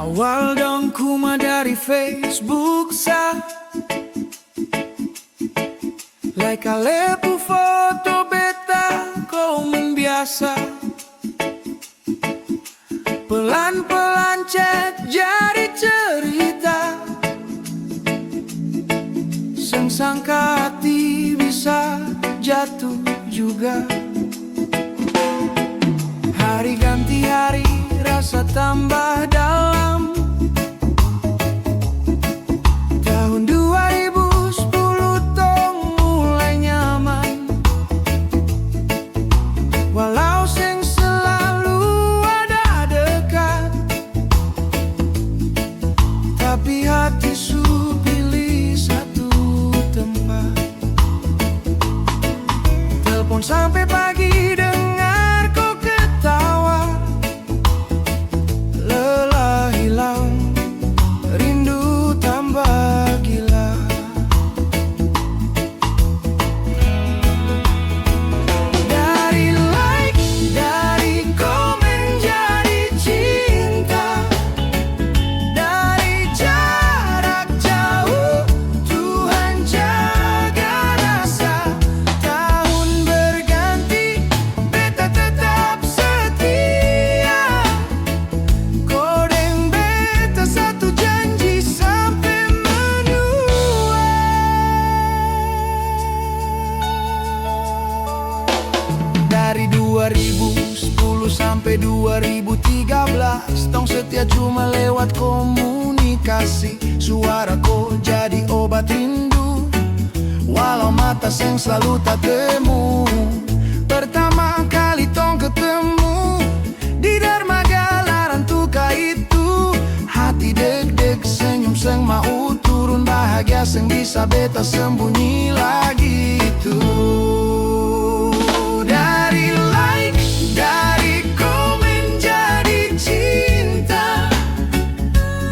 Awal dong kuma dari Facebook sa like alepu foto beta kau membiasa. Pelan-pelan chat jadi cerita, sangka hati bisa jatuh juga. Hari ganti hari rasa tambah dalam. Tahun 2010 tong mulai nyaman, walau sing selalu ada dekat, tapi hati su pilih satu tempat. Telepon sampai pagi dengar kau ketawa, lelah hilang, rindu tambah gila. Dari like, dari komen jadi cinta, dari jarak jauh Tuhan jaga rasa. Tahun berganti beta tetap setia, kodeng beta satu janji sampai menua. Dari 2010 sampai 2013 tong setia cuma lewat komunikasi. Suara kau jadi obat rindu, walau mata seng selalu tak temu. Pertama kali tong ketemu di dermaga Larantuka itu, hati deg-deg senyum seng mau turun, bahagia seng bisa beta sembunyi lagi itu. Dari like, dari komen jadi cinta,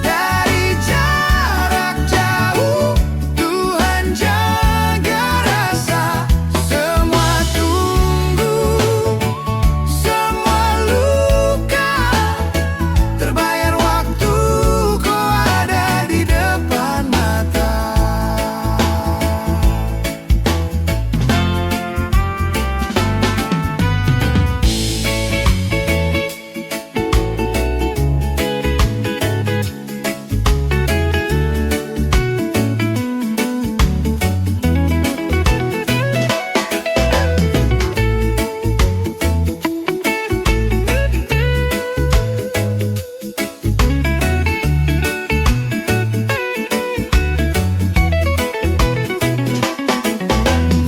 dari jarak jauh Tuhan jaga rasa. Semua tunggu, semua luka terbayar waktu kau ada di depan mata.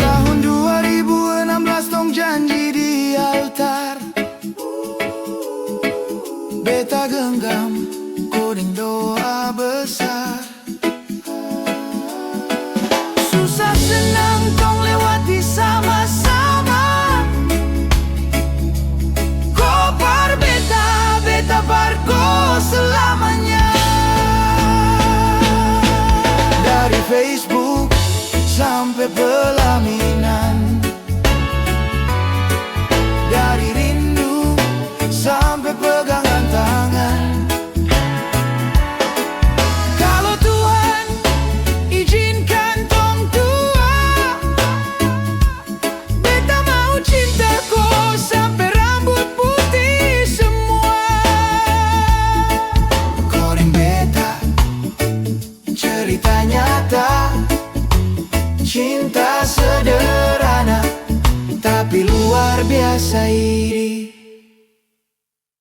Tahun 2016 tong janji di altar, beta genggam kodeng doa besar. Susah senang tong lewati sama-sama, kau par beta, beta par kau selamanya. Dari Facebook sampai pelaminan, dari rindu sampai pegangan tangan. Kalau Tuhan izinkan tong tua, beta mau cinta kau sampai rambut putih semua. Kodeng beta cerita nyata, cinta sederhana tapi luar biasa ini.